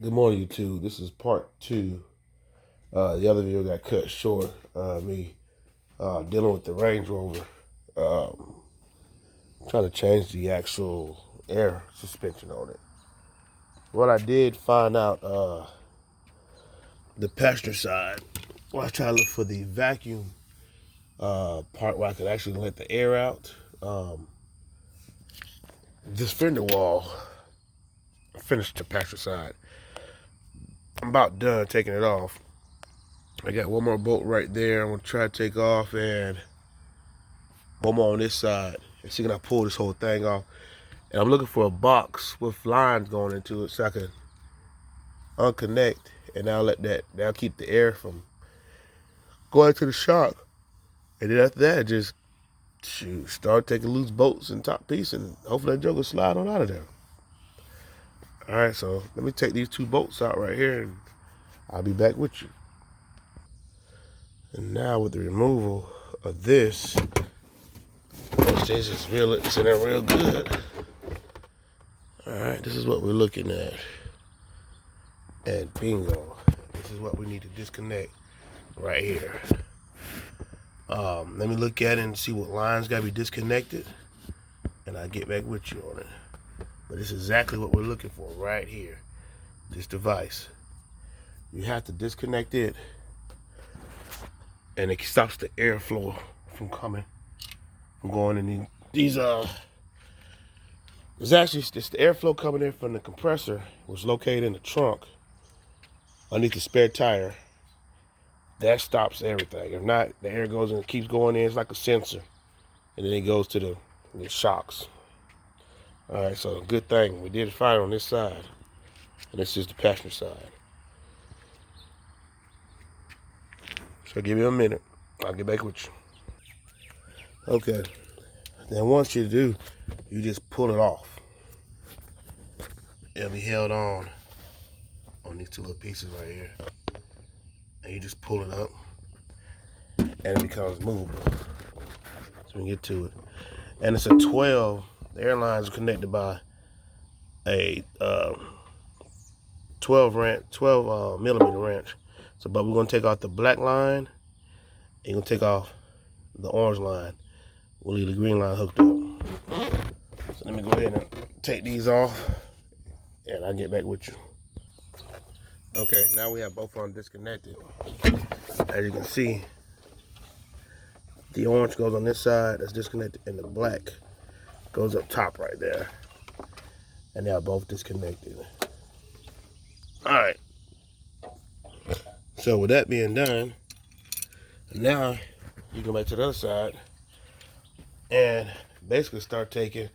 Good morning, YouTube. This is part two. The other video got cut short. Me dealing with the Range Rover. Um, Trying to change the actual air suspension on it. What I did find out, the passenger side, well, I was trying to look for the vacuum part where I could actually let the air out. This fender wall, finished the passenger side. I'm about done taking it off. I got one more bolt right there. I'm gonna try to take off, and one more on this side. And see, can I pull this whole thing off? And I'm looking for a box with lines going into it so I can unconnect, and that'll keep the air from going to the shock. And then after that, just start taking loose bolts and top piece, and hopefully that joke will slide on out of there. All right, so let me take these two bolts out right here, and I'll be back with you. And now with the removal of this, it's in there real good. All right, this is what we're looking at. And bingo, this is what we need to disconnect right here. Let me look at it and see what lines got to be disconnected, and I'll get back with you on it. But this is exactly what we're looking for right here, this device. You have to disconnect it, and it stops the airflow from going in these. It's the airflow coming in from the compressor, was located in the trunk underneath the spare tire. That stops everything. If not, the air goes and keeps going in. It's like a sensor, and then it goes to the shocks. All right, so good thing we did find on this side, and this is the passenger side. So give me a minute. I'll get back with you. Okay. Then once you do, you just pull it off. It'll be held on these two little pieces right here, and you just pull it up, and it becomes movable. So we can get to it. And it's a 12. The airlines are connected by a 12 millimeter wrench. So, but we're gonna take off the black line, and you're gonna take off the orange line. We'll leave the green line hooked up. So let me go ahead and take these off, and I'll get back with you. Okay, now we have both of them disconnected. As you can see, the orange goes on this side, that's disconnected, and the black goes up top right there. And they are both disconnected. All right. So with that being done, now you go back to the other side and basically start taking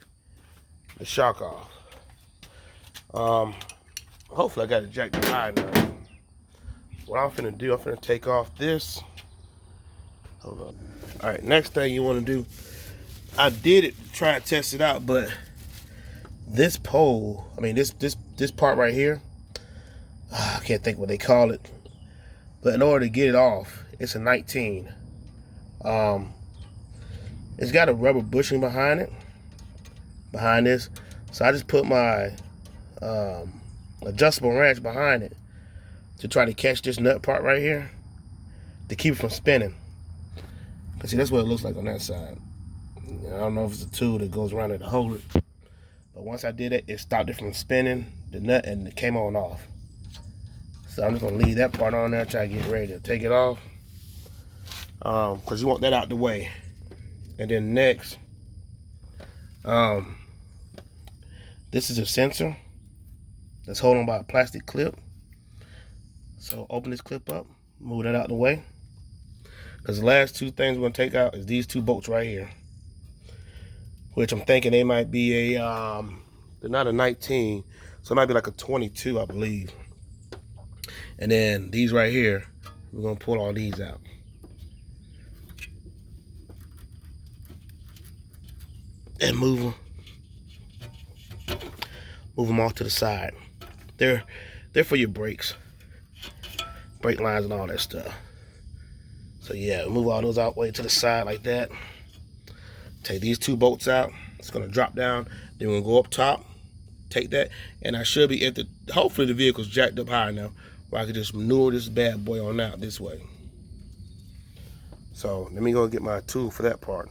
the shock off. Hopefully I got it jacked high now. What I'm finna do, I'm finna take off this. Hold on. All right, next thing you wanna do, I did it to try to test it out, but this pole, this part right here, I can't think what they call it, but in order to get it off, it's a 19. It's got a rubber bushing behind this. So I just put my adjustable wrench behind it to try to catch this nut part right here to keep it from spinning. Cause see, that's what it looks like on that side. I don't know if it's a tool that goes around it to hold it, but once I did it, it stopped it from spinning the nut, and it came on off. So I'm just gonna leave that part on there, try to get ready to take it off, cause you want that out the way. And then next, this is a sensor that's holding by a plastic clip. So open this clip up, move that out the way. Because the last two things we're gonna take out is these two bolts right here, which I'm thinking they might be they're not a 19, so it might be like a 22, I believe. And then these right here, we're gonna pull all these out. And move them off to the side. They're for your brakes, brake lines and all that stuff. So yeah, move all those out way to the side like that. Take these two bolts out. It's gonna drop down. Then we'll go up top take that, and I should be hopefully the vehicle's jacked up high enough where I can just maneuver this bad boy on out this way. So let me go get my tool for that part.